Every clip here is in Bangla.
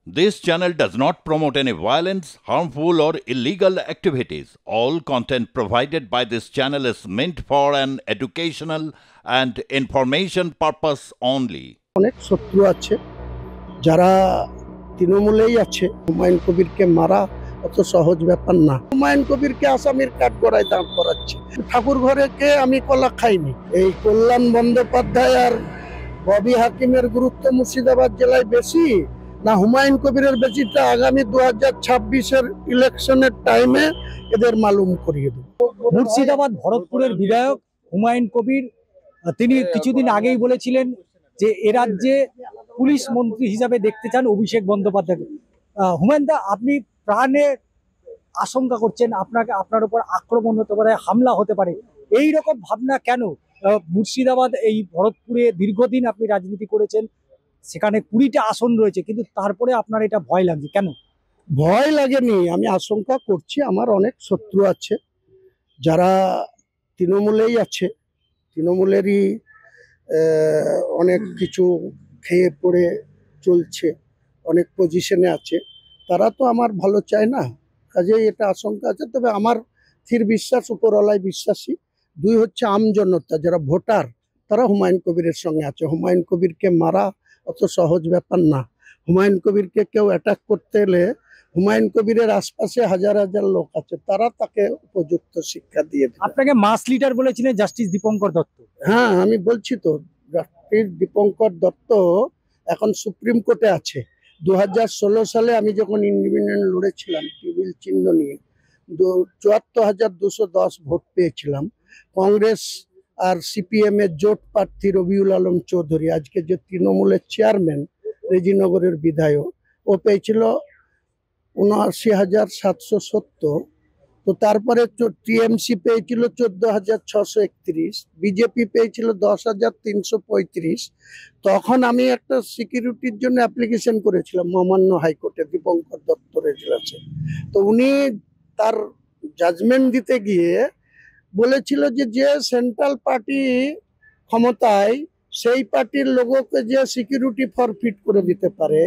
This channel does not promote any violence, harmful, or illegal activities. All content provided by this channel is meant for an educational and information purpose only. অনেক শত্রু আছে যারা তৃণমূলেই আছে। হুমায়ুন কবিরকে মারা অত সহজ ব্যাপার না। হুমায়ুন কবিরকে আসামির কাঠগড়ায় দাঁড় করাচ্ছে। ঠাকুর ঘরে কে আমি কলা খাইনি। এই কল্যাণ বন্দ্যোপাধ্যায় আর ববি হাকিমের গুরুত্ব মুর্শিদাবাদ জেলায় বেশি না হুমায়ুন কবিরের বেশিটা আগামী 2026-এর ইলেকশনের টাইমে এদের মালুম করিয়ে দেব। মুর্শিদাবাদ ভরতপুরের বিধায়ক হুমায়ুন কবির তিনি কিছুদিন আগেই বলেছিলেন যে এ রাজ্যে পুলিশ মন্ত্রী হিসাবে দেখতে চান অভিষেক বন্দ্যোপাধ্যায়কে। হুমায়ুন দা, আপনি প্রাণে আশঙ্কা করছেন আপনার উপর আক্রমণ হতে পারে, হামলা হতে পারে, এই রকম ভাবনা কেন? মুর্শিদাবাদ এই ভরতপুরে দীর্ঘদিন আপনি রাজনীতি করেছেন, সেখানে 20টা আসন রয়েছে, কিন্তু তারপরে আপনার এটা ভয় লাগছে কেন? ভয় লাগেনি, আমি আশঙ্কা করছি। আমার অনেক শত্রু আছে যারা তৃণমূলেই আছে, তৃণমূলেরই অনেক কিছু খেয়ে পড়ে চলছে, অনেক পজিশনে আছে। তারা তো আমার ভালো চায় না, কাজেই এটা আশঙ্কা আছে। তবে আমার স্থির বিশ্বাস, উপরওয়ালায় বিশ্বাসী। 2 হচ্ছে আমজনতা, যারা ভোটার, তারা হুমায়ুন কবিরের সঙ্গে আছে। হুমায়ুন কবিরকে মারা অত সহজ ব্যাপার না। হুমায়ুন কবিরকে কেউ অ্যাটাক করতে এলে হুমায়ুন কবিরের আশপাশে হাজার হাজার লোক আছে, তারা তাকে উপযুক্ত শিক্ষা দিয়ে দেবে। আপনাকে মাস লিডার বলেছিলেন জাস্টিস দীপঙ্কর দত্ত। হ্যাঁ, আমি বলছি তো, জাস্টিস দীপঙ্কর দত্ত এখন সুপ্রিম কোর্টে আছে। 2016 সালে আমি যখন ইন্ডিপেন্ডেন্ট লড়েছিলাম টেবিল চিহ্ন নিয়ে, 74,210 ভোট পেয়েছিলাম। কংগ্রেস আর সিপিএম এর জোট প্রার্থী রবিউল আলম চৌধুরী, আজকে যে তৃণমূলের চেয়ারম্যান, রেজিনগরের বিধায়ক, ও পেয়েছিল 79,770। তো তারপরে টিএমসি পেয়েছিল 14,631, বিজেপি পেয়েছিল 10,335। তখন আমি একটা সিকিউরিটির জন্য অ্যাপ্লিকেশন করেছিলাম মহামান্য হাইকোর্টে, দীপঙ্কর দত্ত রেজলাসে। তো উনি তার জাজমেন্ট দিতে গিয়ে বলেছিল যে সেন্ট্রাল পার্টি ক্ষমতায়, সেই পার্টির লোগোকে যে সিকিউরিটি ফরফিট করে দিতে পারে,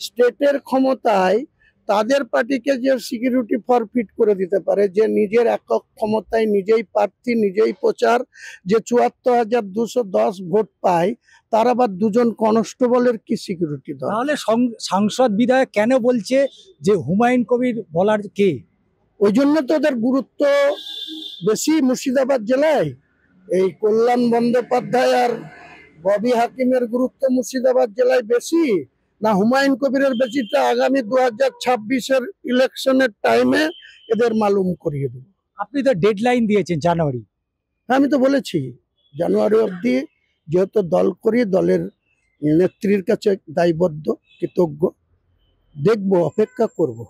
স্টেটের ক্ষমতায় তাদের পার্টিকে যে সিকিউরিটি ফরফিট করে দিতে পারে, যে নিজের একক ক্ষমতায় নিজেই প্রার্থী, নিজেই প্রচার, যে 74,210 ভোট পায়, তার আবার 2জন কনস্টেবলের কি সিকিউরিটি দরকার? তাহলে সাংসদ বিধায়ক কেন বলছে যে হুমায়ুন কবির বলার কে? ওই জন্য তো ওদের গুরুত্ব বেশি মুর্শিদাবাদ জেলায়। এই কল্যাণ বন্দ্যোপাধ্যায় আর ববি হাকিমের গুরুত্ব মুর্শিদাবাদ জেলায় বেশি না হুমায়ুন কবিরের বেশিটা আগামী 2026-এর ইলেকশনের টাইমে এদের মালুম করিয়ে দেব। আপনি তো ডেডলাইন দিয়েছেন জানুয়ারি। আমি তো বলেছি জানুয়ারি অবধি, যেহেতু দল করি, দলের নেত্রীর কাছে দায়বদ্ধ, কৃতজ্ঞ, দেখবো, অপেক্ষা করব।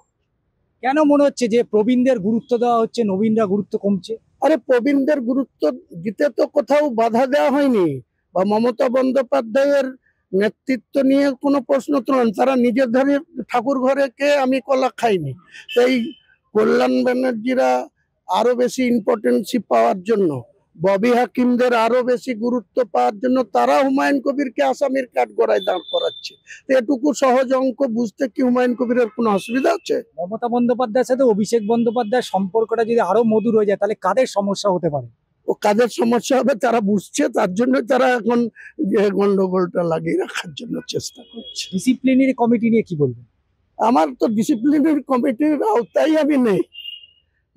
কেন মনে হচ্ছে যে প্রবীণদের গুরুত্ব দেওয়া হচ্ছে, নবীনরা গুরুত্ব কমছে? আরে প্রবীণদের গুরুত্ব দিতে তো কোথাও বাধা দেওয়া হয়নি, বা মমতা বন্দ্যোপাধ্যায়ের নেতৃত্ব নিয়ে কোনো প্রশ্ন তোলেন। তারা নিজের ধারে ঠাকুর ঘরে কে আমি কলা খাইনি। সেই কল্যাণ ব্যানার্জিরা আরো বেশি ইম্পর্টেন্সি পাওয়ার জন্য, ববি হাকিমদের আরো বেশি গুরুত্ব পাওয়ার জন্য তারা হুমায়ুন কবিরকে আসামির কাঠগড়ায় দাঁড় করাচ্ছে। তো এটুকু সহজ অঙ্ক বুঝতে কি হুমায়ুন কবিরের কোনো অসুবিধা আছে? মমতা বন্দ্যোপাধ্যায়ের সাথে অভিষেক বন্দ্যোপাধ্যায়ের সম্পর্কটা যদি আরো মধুর হয়ে যায়, তাহলে কাদের সমস্যা হতে পারে? ও কাদের সমস্যা হবে তারা বুঝছে, তার জন্য তারা এখন যে গন্ডগোলটা লাগিয়ে রাখার জন্য চেষ্টা করছে। ডিসিপ্লিনারি কমিটি নিয়ে কি বলবেন? আমার তো ডিসিপ্লিনারি কমিটির আওতায় আমি নেই।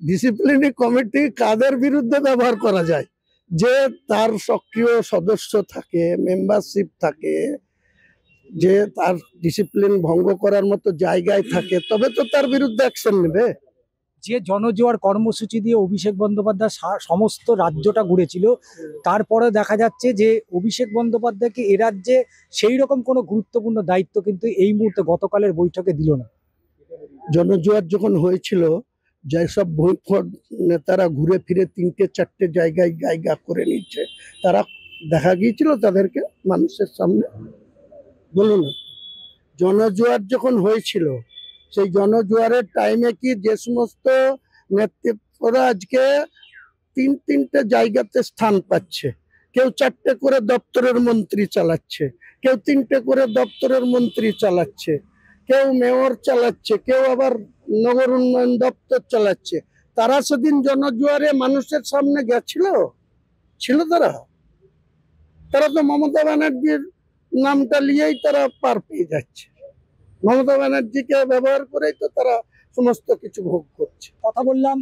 ডিসিপ্লিনারি কমিটি কাদের বিরুদ্ধে ব্যবহার করা যায়? যে তার সক্রিয় সদস্য থাকে, মেম্বারশিপ থাকে, যে তার ডিসিপ্লিন ভঙ্গ করার মতো জায়গায় থাকে, তবে তো তার বিরুদ্ধে অ্যাকশন নেবে। যে জনজোয়ার কর্মসূচি দিয়ে অভিষেক বন্দ্যোপাধ্যায় সমস্ত রাজ্যটা ঘুরেছিল, তারপরে দেখা যাচ্ছে যে অভিষেক বন্দ্যোপাধ্যায়কে এ রাজ্যে সেই রকম কোনো গুরুত্বপূর্ণ দায়িত্ব কিন্তু এই মুহূর্তে গতকালের বৈঠকে দিল না। জনজোয়ার যখন হয়েছিল, যেসব বৈঠক নেতারা ঘুরে ফিরে 3টে-4টে জায়গায় জায়গা করে নিচ্ছে, তারা দেখা গিয়েছিল তাদেরকে মানুষের সামনে? বলুন, জনজোয়ার যখন হয়েছিল, সেই জনজোয়ারের টাইমে কি যে সমস্ত নেতৃত্বরা আজকে 3টে জায়গাতে স্থান পাচ্ছে, কেউ 4টে করে দপ্তরের মন্ত্রী চালাচ্ছে, কেউ 3টে করে দপ্তরের মন্ত্রী চালাচ্ছে, কেউ মেয়র চালাচ্ছে, কেউ আবার নগর উন্নয়ন দপ্তর চালাচ্ছে। তারা সেদিন জনজুয়ারে মানুষের সামনে গেছিল? ছিল তারা? তারা তো মমতা ব্যানার্জির নামটা নিয়েই তারা পার পেয়ে যাচ্ছে। মমতা ব্যানার্জিকে ব্যবহার করেই তো তারা সমস্ত কিছু ভোগ করছে। কথা বললাম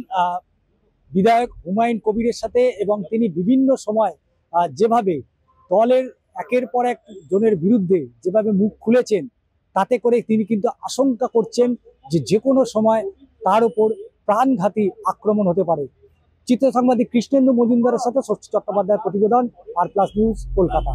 বিধায়ক হুমায়ুন কবিরের সাথে, এবং তিনি বিভিন্ন সময় যেভাবে দলের একের পর এক জনের বিরুদ্ধে যেভাবে মুখ খুলেছেন, তাতে করে তিনি কিন্তু আশঙ্কা করছেন যে কোনো সময় তার উপর প্রাণঘাতী আক্রমণ হতে পারে। চিত্র সাংবাদিক কৃষ্ণেন্দু মজুমদারের সাথে ষষ্ঠী চট্টোপাধ্যায়ের প্রতিবেদন, আর প্লাস নিউজ, কলকাতা।